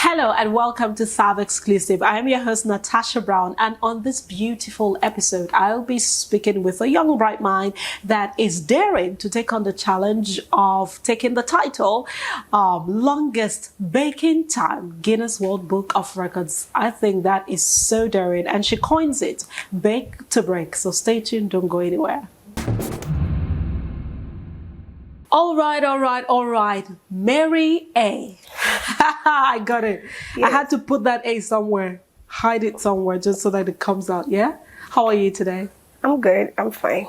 Hello and welcome to Sav Exclusive. I am your host Natasha Brown, and on this beautiful episode I'll be speaking with a young bright mind that is daring to take on the challenge of taking the title longest baking time Guinness World Book of Records. I think that is so daring, and she coins it bake to break. So stay tuned, don't go anywhere. All right. Mary A. I got it. Yes. I had to put that A somewhere, hide it somewhere just so that it comes out, yeah? How are you today? I'm good. I'm fine.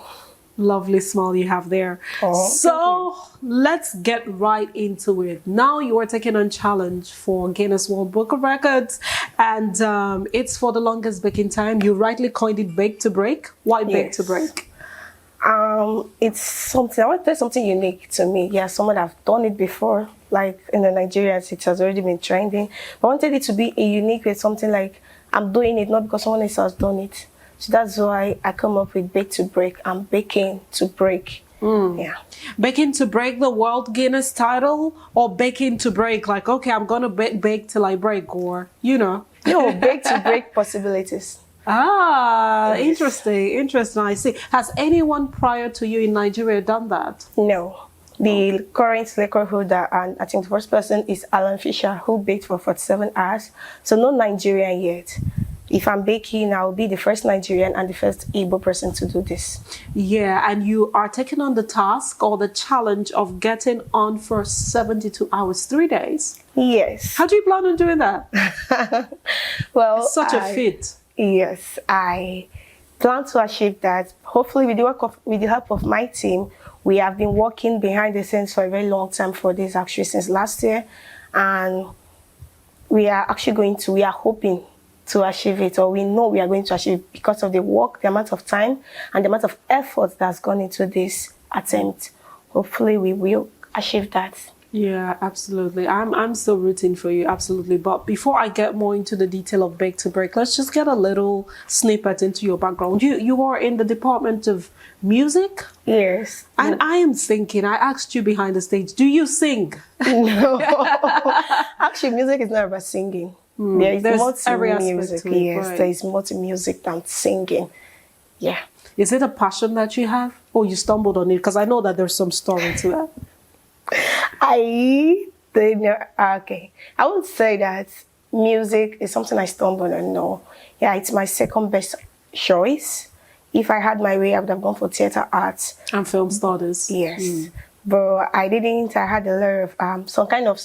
Lovely smile you have there. Oh, so let's get right into it. Now you are taking on challenge for Guinness World Book of Records, and it's for the longest baking time. You rightly coined it bake to break. Why bake to break? It's something, I want to tell something unique to me. Yeah, someone have done it before, like in the Nigerians, it has already been trending. But I wanted it to be a unique way, something like I'm doing it, not because someone else has done it. So that's why I come up with bake to break. I'm baking to break. Yeah. Baking to break the World Guinness title, or baking to break, like, okay, I'm going to bake till I break, or, you know. No, bake to break possibilities. Ah, yes. Interesting. I see. Has anyone prior to you in Nigeria done that? No. The current record holder, and I think the first person is Alan Fisher, who baked for 47 hours. So no Nigerian yet. If I'm baking, I'll be the first Nigerian and the first Igbo person to do this. Yeah, and you are taking on the task or the challenge of getting on for 72 hours, 3 days. Yes. How do you plan on doing that? Well, it's such a feat. Yes, I plan to achieve that. Hopefully, with the help of my team, we have been working behind the scenes for a very long time for this, actually since last year, and we are hoping to achieve it, or we know we are going to achieve it because of the work, the amount of time, and the amount of effort that's gone into this attempt. Hopefully, we will achieve that. Yeah, absolutely. I'm still rooting for you, absolutely. But before I get more into the detail of bake to break, let's just get a little snippet into your background. You are in the Department of Music? Yes. And I am thinking, I asked you behind the stage, do you sing? No. Actually, music is not about singing. There's more to music. Yes, right. There is more to music than singing. Yeah. Is it a passion that you have, or you stumbled on it? Because I know that there's some story to that. I would say that music is something I stumbled on. No. Yeah, it's my second best choice. If I had my way, I would have gone for theater arts. And film studies. Yes. But I didn't. I had a lot of some kind of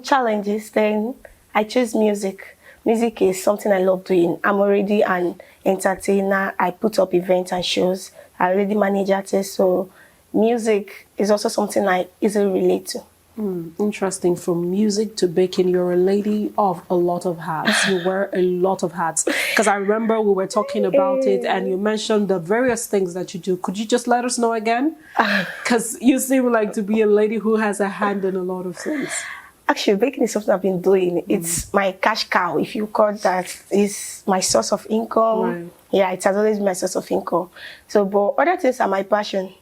challenges. Then I chose music. Music is something I love doing. I'm already an entertainer. I put up events and shows. I already manage artists, so music is also something I easily relate to. Interesting. From music to baking, you're a lady of a lot of hats. You wear a lot of hats. Because I remember we were talking about it and you mentioned the various things that you do. Could you just let us know again? Because you seem like to be a lady who has a hand in a lot of things. Actually, baking is something I've been doing. It's my cash cow, if you call that. It's my source of income. Right. Yeah, it has always been my source of income. So, but other things are my passion.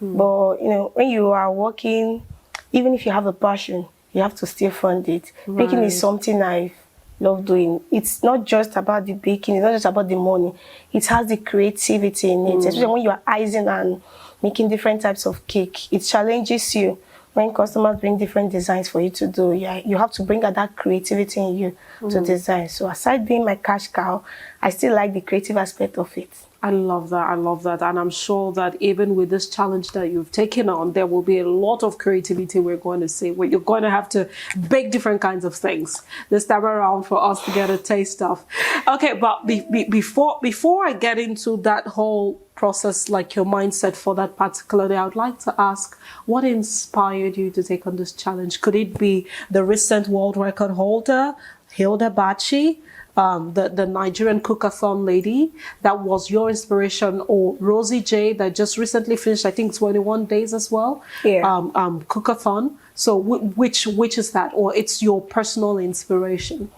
But, you know, when you are working, even if you have a passion, you have to still fund it. Right. Baking is something I love doing. It's not just about the baking. It's not just about the money. It has the creativity in it. Especially when you are icing and making different types of cake. It challenges you. When customers bring different designs for you to do, you have to bring out that creativity in you to design. So aside being my cash cow, I still like the creative aspect of it. I love that. And I'm sure that even with this challenge that you've taken on, there will be a lot of creativity we're going to see, where you're going to have to bake different kinds of things this time around for us to get a taste of. Okay, but before I get into that whole process, like your mindset for that particular day, I would like to ask, what inspired you to take on this challenge? Could it be the recent world record holder, Hilda Baci? The Nigerian cookathon lady that was your inspiration, or Rosie J that just recently finished, I think 21 days as well. Yeah. Cookathon. So which is that, or it's your personal inspiration,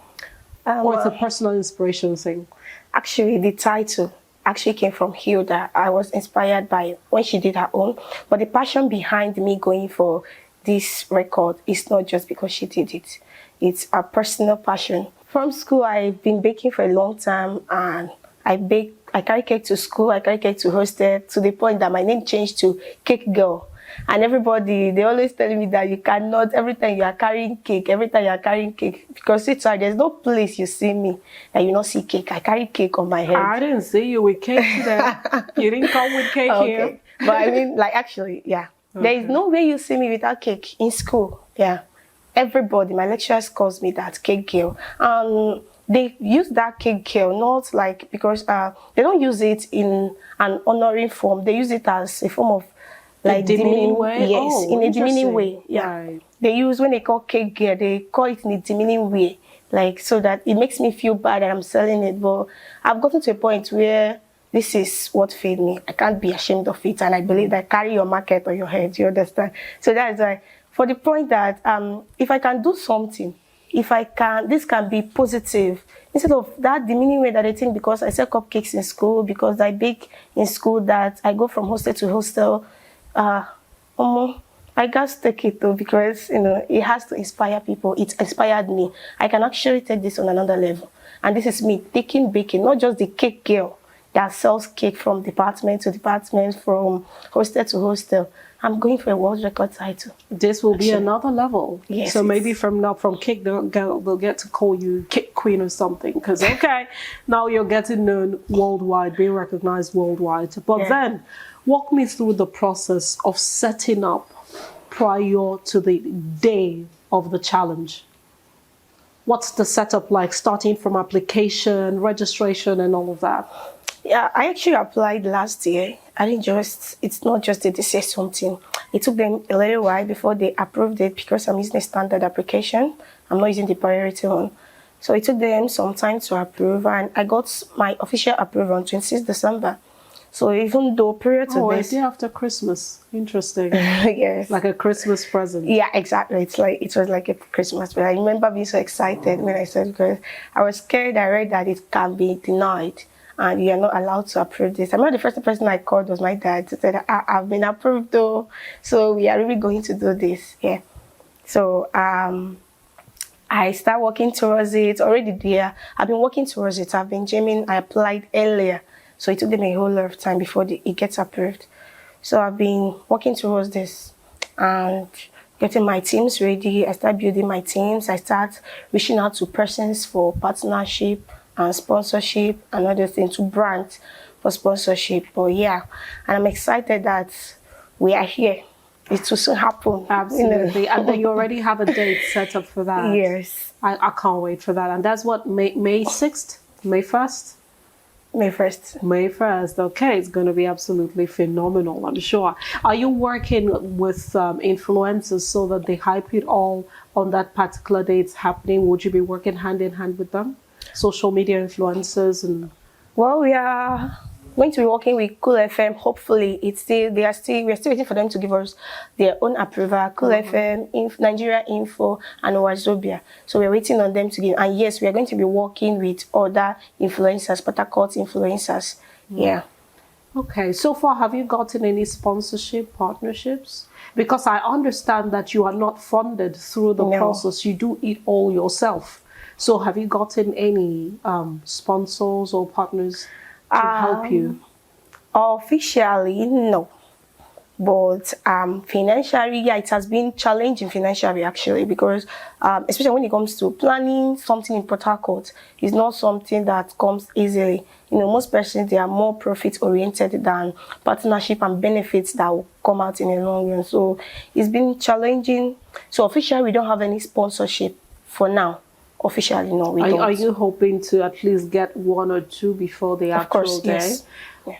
or it's a personal inspiration thing? Actually, the title actually came from Hilda. I was inspired by when she did her own, but the passion behind me going for this record is not just because she did it. It's a personal passion. From school, I've been baking for a long time, and I carry cake to school, I carry cake to hostel, to the point that my name changed to Cake Girl. And everybody, they always telling me that you cannot, every time you are carrying cake, because it's hard, there's no place you see me that you not see cake. I carry cake on my head. I didn't see you with cake today. You didn't come with cake here. But I mean, like, actually, yeah. Okay. There is no way you see me without cake in school. Yeah. Everybody, my lecturers calls me that Cake Girl. They use that Cake Girl not like because they don't use it in an honoring form. They use it as a form of like demeaning way. Yes, in a demeaning way. Yeah. Right. They use when they call Cake Girl, they call it in a demeaning way, like so that it makes me feel bad that I'm selling it. But I've gotten to a point where this is what fed me. I can't be ashamed of it, and I believe that carry your market on your head. You understand? So that is why, for the point that if I can do something, if I can, this can be positive instead of that demeaning way that I think because I sell cupcakes in school, because I bake in school, that I go from hostel to hostel. I got to take it though, because it has to inspire people. It inspired me. I can actually take this on another level, and this is me taking baking, not just the Cake Girl that sells cake from department to department, from hostel to hostel. I'm going for a world record title. This will be another level. Yes. So maybe from now, from Cake, they'll get to call you Cake Queen or something. Because, okay, now you're getting known worldwide, being recognized worldwide. But then, walk me through the process of setting up prior to the day of the challenge. What's the setup like, starting from application, registration, and all of that? Yeah, I actually applied last year. It's not just that they say something. It took them a little while before they approved it, because I'm using a standard application. I'm not using the priority one. So it took them some time to approve, and I got my official approval on 26th December. So even though prior to this... a day after Christmas. Interesting. Yes. Like a Christmas present. Yeah, exactly. It was like a Christmas. But I remember being so excited when I said, because I was scared. I read that it can be denied, and you are not allowed to approve this. I remember the first person I called was my dad. He said, I've been approved though, so we are really going to do this. Yeah. So I start working towards it already there. I've been working towards it. I've been jamming. I applied earlier, so it took them a whole lot of time before it gets approved. So I've been working towards this and getting my teams ready. I start building my teams. I start reaching out to persons for partnership and sponsorship and other things, to brands for sponsorship. But yeah, and I'm excited that we are here. It will soon happen. Absolutely. And then you already have a date set up for that. Yes. I can't wait for that. And that's what, May 6th? May 1st? May 1st. May 1st. Okay, it's going to be absolutely phenomenal, I'm sure. Are you working with influencers so that they hype it all on that particular day it's happening? Would you be working hand in hand with them? Social media influencers and... Well, we are going to be working with Cool FM. Hopefully, we are still waiting for them to give us their own approval. Cool FM, Nigeria Info, and Wazobia. So we're waiting on them to give. And yes, we are going to be working with other influencers, Patakot influencers. Yeah. Okay. So far, have you gotten any sponsorship partnerships? Because I understand that you are not funded through the process. You do it all yourself. So have you gotten any sponsors or partners to help you? Officially, no. But financially, yeah, it has been challenging financially, actually, because especially when it comes to planning something in Port Harcourt, it's not something that comes easily. Most persons, they are more profit-oriented than partnership and benefits that will come out in the long run. So it's been challenging. So officially, we don't have any sponsorship for now. Officially, no, we don't. Are you hoping to at least get one or two before the actual day? Yes. Yeah.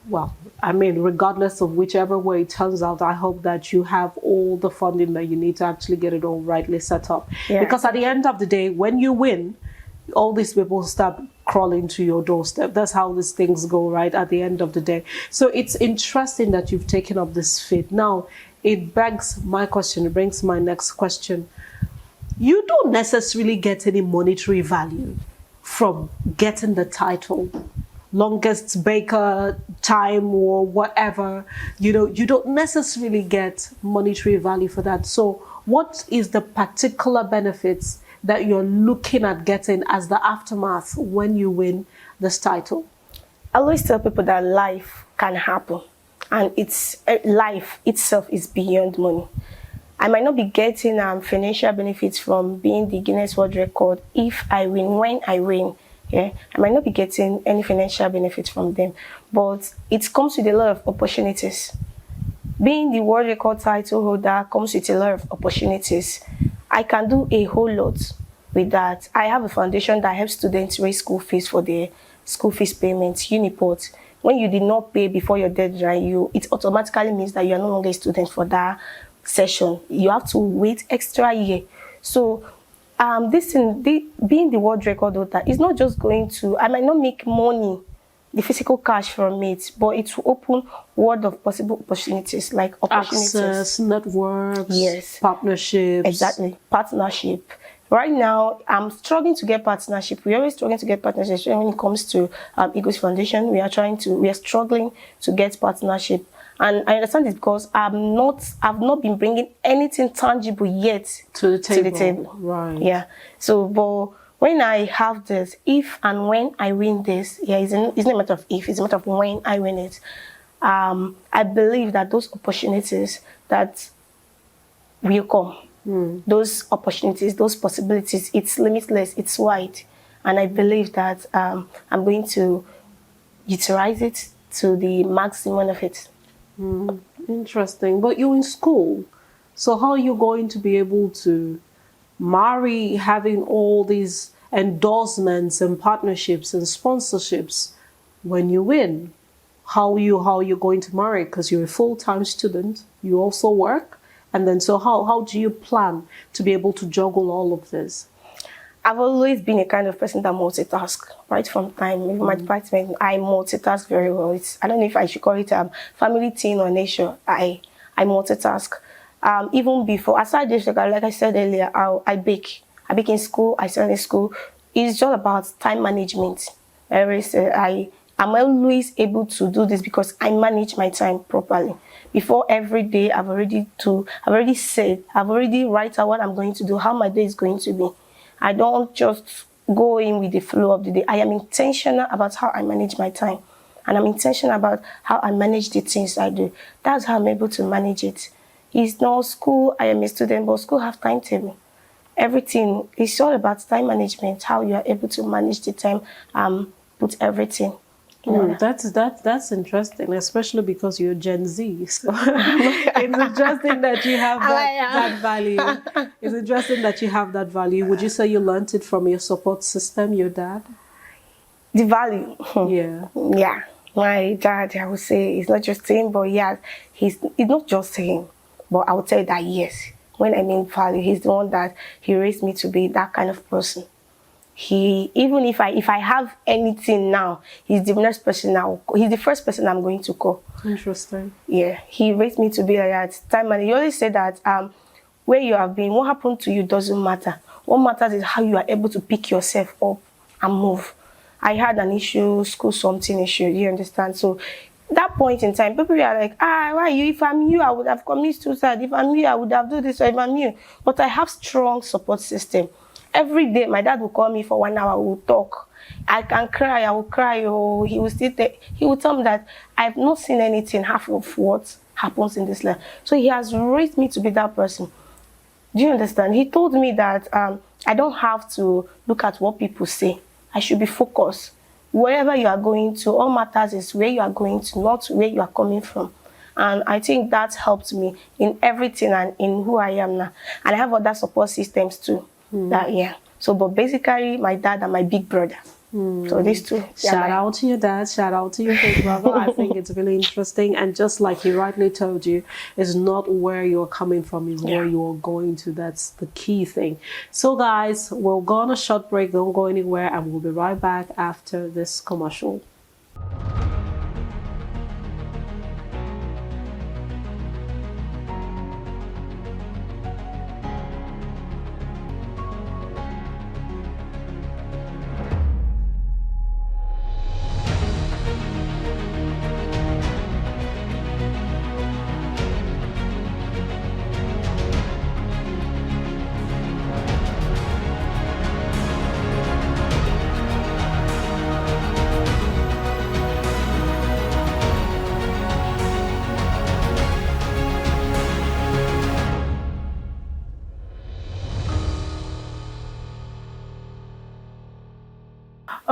Well, I mean, regardless of whichever way it turns out, I hope that you have all the funding that you need to actually get it all rightly set up. Yeah. Because at the end of the day, when you win, all these people start crawling to your doorstep. That's how these things go, right, at the end of the day. So it's interesting that you've taken up this fit. Now, it brings my next question. You don't necessarily get any monetary value from getting the title longest baker time or whatever, you know, you don't necessarily get monetary value for that. So what is the particular benefits that you're looking at getting as the aftermath when you win this title? I always tell people that life can happen, and life itself is beyond money. I might not be getting financial benefits from being the Guinness World Record if I win. When I win, yeah, I might not be getting any financial benefits from them, but it comes with a lot of opportunities. Being the world record title holder comes with a lot of opportunities. I can do a whole lot with that. I have a foundation that helps students raise school fees for their school fees payments, Uniport. When you did not pay before your deadline, it automatically means that you are no longer a student for that session. You have to wait extra year. So being the world record holder is not just going to, I might not make money, the physical cash from it, but it will open world of possible opportunities, like opportunities. Access, networks, yes, partnerships. Exactly, partnership. Right now, I'm struggling to get partnership. We're always struggling to get partnerships when it comes to Eagles Foundation. We are struggling to get partnership. And I understand it because I've not been bringing anything tangible yet to the table. Right. Yeah. So, but when I have this, if and when I win this, yeah, it's not a matter of if, it's a matter of when I win it. I believe that those opportunities that will come, those opportunities, those possibilities, it's limitless, it's wide. And I believe that I'm going to utilize it to the maximum of it. Interesting. But you're in school, so how are you going to be able to marry having all these endorsements and partnerships and sponsorships when you win? How are you going to marry? Because you're a full-time student, you also work, and then so how do you plan to be able to juggle all of this? I've always been a kind of person that multitask, right from time. In my department, I multitask very well. I don't know if I should call it family thing or nature. I multitask. Even before, aside this, like I said earlier, I bake. I bake in school, I study in school. It's just about time management. I'm always able to do this because I manage my time properly. Before every day, I've already write out what I'm going to do, how my day is going to be. I don't just go in with the flow of the day. I am intentional about how I manage my time. And I'm intentional about how I manage the things I do. That's how I'm able to manage it. It's not school, I am a student, but school have timetable. Everything is all about time management, how you are able to manage the time, put everything. That's interesting, especially because you're Gen Z. So it's interesting that you have that value. It's interesting that you have that value. Would you say you learned it from your support system, your dad? The value? Yeah. Yeah. My dad, I would say, is not just him, but yeah, he's not just him. But I would say that yes, when I mean value, he's the one that he raised me to be that kind of person. Even if I have anything now, he's the next person he's the first person I'm going to call. Interesting. Yeah, he raised me to be like that. Time, and he always said that where you have been, what happened to you doesn't matter. What matters is how you are able to pick yourself up and move. I had an issue, school something issue, you understand? So that point in time, people are like, why you? If I'm you, I would have committed suicide. If I'm you, I would have done this. Or if I'm you. But I have strong support system. Every day, my dad will call me for 1 hour. We will talk. I can cry. I will cry. Or he will sit there. He will tell me that I have not seen anything half of what happens in this life. So he has raised me to be that person. Do you understand? He told me that I don't have to look at what people say. I should be focused. Wherever you are going to, all matters is where you are going to, not where you are coming from. And I think that helped me in everything and in who I am now. And I have other support systems too. So, but basically, my dad and my big brother. So these two. Shout out to your dad. Shout out to your big brother. I think it's really interesting. And just like he rightly told you, it's not where you're coming from, it's where you're going to. That's the key thing. So guys, we'll go on a short break. Don't go anywhere. And we'll be right back after this commercial.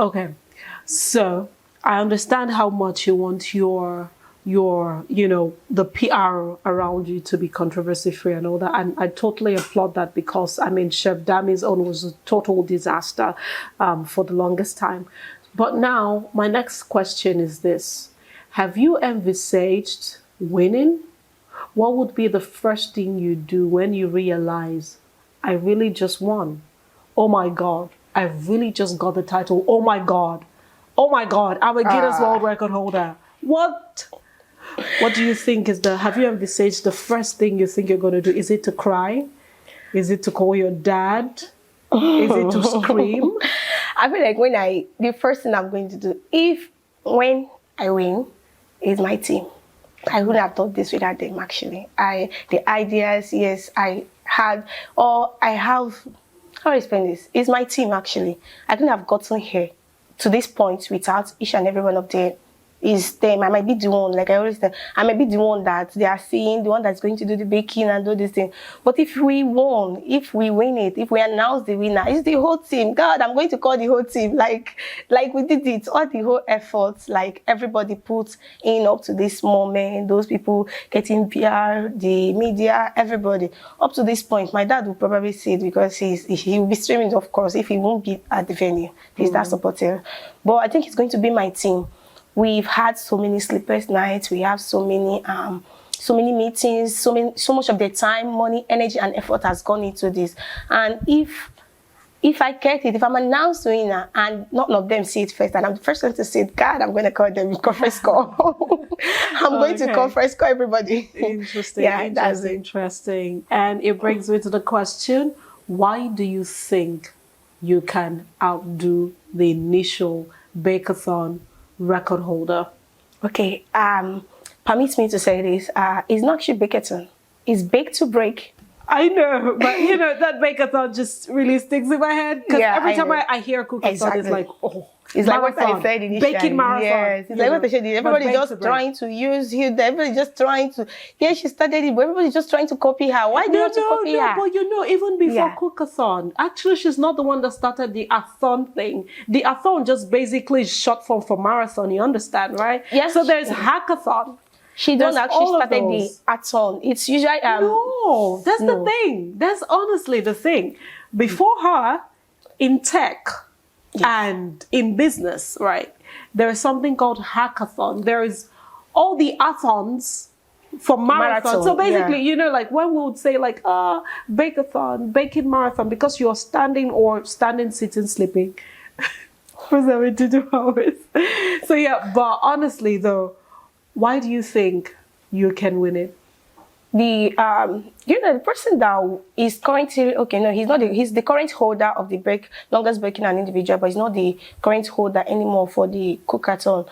Okay. So I understand how much you want your the PR around you to be controversy free and all that, and I totally applaud that, because I mean Chef Dami's own was a total disaster for the longest time. But now my next question is this: have you envisaged winning? What would be the first thing you do when you realize I really just won? Oh my God, I really just got the title. Oh my God. Oh my God, I'm a Guinness World Record holder. What? What do you think is have you envisaged the first thing you think you're going to do? Is it to cry? Is it to call your dad? Is it to scream? I feel like the first thing I'm going to do, when I win, is my team. I wouldn't have thought this without them, actually. The ideas, yes, I have, how do I explain this? It's my team, actually. I couldn't have gotten here to this point without each and every one of them. Is them. I might be the one, like I always say, I might be the one that they are seeing, the one that's going to do the baking and do this thing. But if we win it, if we announce the winner, it's the whole team. God, I'm going to call the whole team. Like we did it, all the whole efforts, like everybody put in up to this moment, those people getting PR, the media, everybody. Up to this point, my dad will probably see it because he will be streaming, of course, if he won't be at the venue. He's that supportive. But I think it's going to be my team. We've had so many sleepless nights. We have so many meetings. So much of their time, money, energy, and effort has gone into this. And if I get it, if I'm announced winner and none of them see it first, and I'm the first one to say it, God, I'm going to call them conference call. I'm going to conference call everybody. Interesting. Yeah, that's interesting. And it brings me to the question: why do you think you can outdo the initial Bakeathon record holder? Okay, permit me to say this. It's not actually Bakeathon. It's Bake to Break. I know, but that Bakeathon just really sticks in my head, because every time I hear Cookathon, it's like, it's like what I said initially. Baking marathon. Yes, it's like what I said. Everybody's just trying to use you. Everybody's just trying to. Yeah, she started it, but everybody's just trying to copy her. Why do you want to copy her? But even before Cookathon, actually, she's not the one that started the athon thing. The athon just basically is short form for marathon. You understand, right? Yes. So there's hackathon. She doesn't actually started the athon. It's usually no, that's the thing. That's honestly the thing. Before her, in tech and in business, right? There is something called hackathon. There is all the athons for marathon. So basically, like when we would say like Bakeathon, baking marathon, because you're standing, sitting, sleeping for 72 hours. So yeah, but honestly though, why do you think you can win it? The person that is currently he's the current holder of the longest breaking an individual, but he's not the current holder anymore for the Cookathon.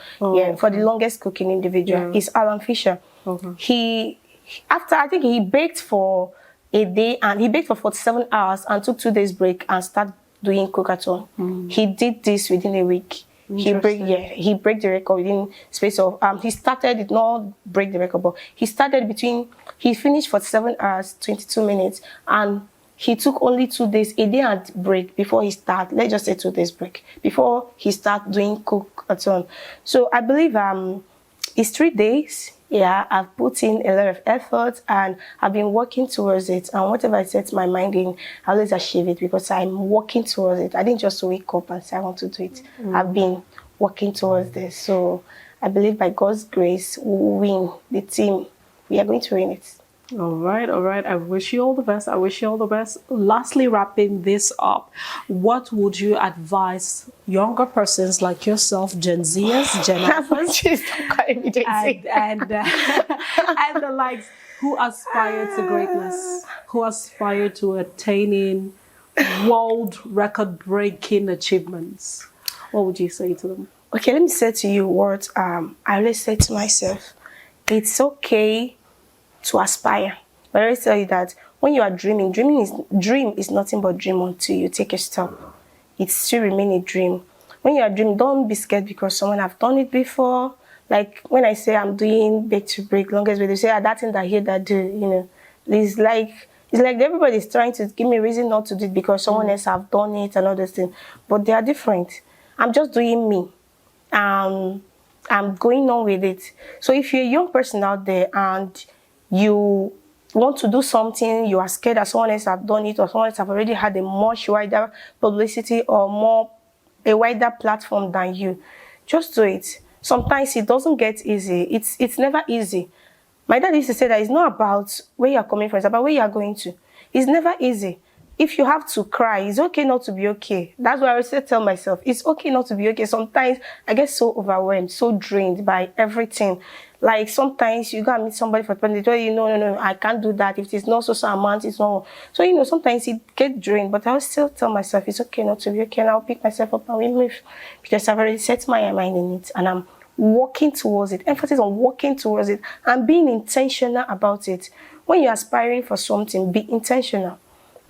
For the longest cooking individual. It's Alan Fisher. I think he baked for a day, and he baked for 47 hours and took 2 days break and started doing Cookathon. He did this within a week. He break the record within space of he did not break the record, but he finished 47 hours 22 minutes, and he took only 2 days, a day and break before he start. Let's just say 2 days break before he start doing Cookathon. So I believe it's 3 days. Yeah, I've put in a lot of effort and I've been working towards it. And whatever I set my mind in, I always achieve it because I'm working towards it. I didn't just wake up and say I want to do it. I've been working towards this. So I believe by God's grace, we will win the team. We are going to win it. All right. I wish you all the best. Lastly, wrapping this up, what would you advise younger persons like yourself, Gen Zers, Gen Alphas, and the likes, who aspire to greatness, who aspire to attaining world record-breaking achievements? What would you say to them? Okay, let me say to you what I always say to myself. It's okay to aspire. But I always tell you that when you are dream is nothing but dream until you take a stop. It still remain a dream. When you are dreaming, don't be scared because someone have done it before. Like when I say I'm doing bake to break longest way, they say that thing that here that do, it's like everybody's trying to give me a reason not to do it because someone else have done it and all those things. But they are different. I'm just doing me. I'm going on with it. So if you're a young person out there and you want to do something, you are scared that someone else have done it, or someone else have already had a much wider publicity or a wider platform than you, just do it. Sometimes it doesn't get easy. It's never easy. My dad used to say that it's not about where you're coming from, it's about where you're going to. It's never easy. If you have to cry, it's okay not to be okay. That's why I always tell myself, it's okay not to be okay. Sometimes I get so overwhelmed, so drained by everything. Like sometimes you go and meet somebody for 20, they tell you, no, I can't do that. If it's not so amount, it's not. So, sometimes it gets drained, but I'll still tell myself, it's okay not to be okay. And I'll pick myself up and we move, because I've already set my mind in it and I'm working towards it. Emphasis on working towards it and being intentional about it. When you're aspiring for something, be intentional.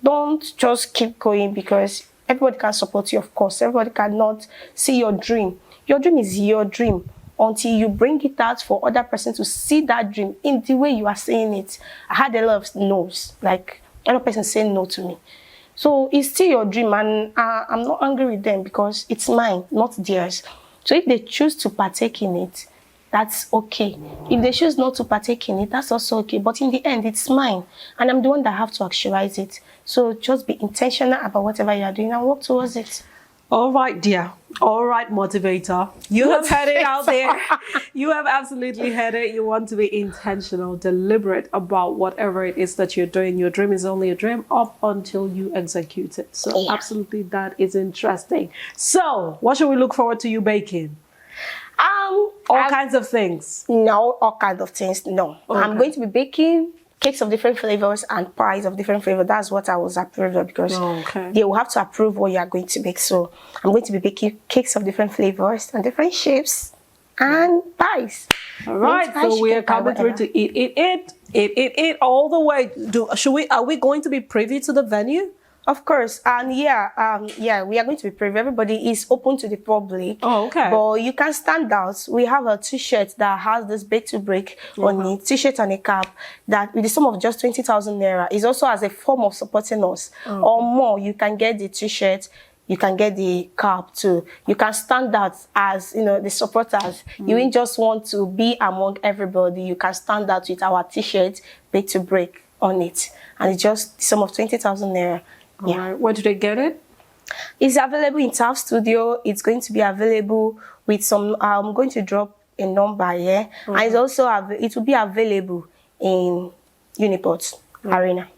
Don't just keep going, because everybody can support you, of course. Everybody cannot see your dream. Your dream is your dream until you bring it out for other person to see that dream in the way you are saying it. I had a lot of no's, like another person saying no to me. So it's still your dream, and I'm not angry with them because it's mine, not theirs. So if they choose to partake in it, that's okay. If they choose not to partake in it, that's also okay. But in the end, it's mine. And I'm the one that have to actualize it. So just be intentional about whatever you are doing and work towards it. All right, dear. All right, motivator. You have heard it out there. You have absolutely heard it. You want to be intentional, deliberate about whatever it is that you're doing. Your dream is only a dream up until you execute it. So Yeah. absolutely, that is interesting. So what should we look forward to you baking? All kinds of things. No, all kinds of things. No. Okay. I'm going to be baking cakes of different flavors and pies of different flavors. That's what I was approved of, because they will have to approve what you are going to bake. So I'm going to be baking cakes of different flavors and different shapes and pies. All right, so we are coming through to eat all the way. Are we going to be privy to the venue? Of course, and we are going to be privy. Everybody is open to the public. Oh, okay. But you can stand out. We have a T-shirt that has this bake to break on it. T-shirt and a cap that, with the sum of just 20,000 naira, is also as a form of supporting us. Or more, you can get the T-shirt. You can get the cap too. You can stand out as, the supporters. You ain't just want to be among everybody. You can stand out with our T-shirt, bake to break on it. And it's just the sum of 20,000 naira. All right. Where do they get it? It's available in TAF Studio. It's going to be available with some. I'm going to drop a number here, and it's also it will be available in Uniport Arena.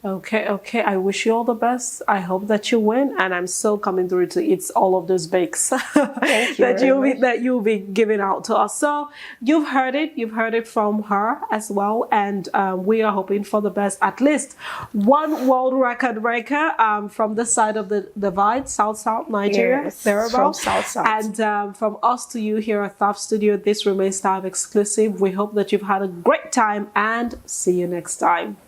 Okay. I wish you all the best. I hope that you win, and I'm still coming through to eat all of those bakes that you'll be giving out to us. So you've heard it from her as well, and we are hoping for the best. At least one world record breaker from this side of the divide, South Nigeria, yes, thereabouts. from South. And from us to you here at TAF Studio, this remains TAF exclusive. We hope that you've had a great time, and see you next time.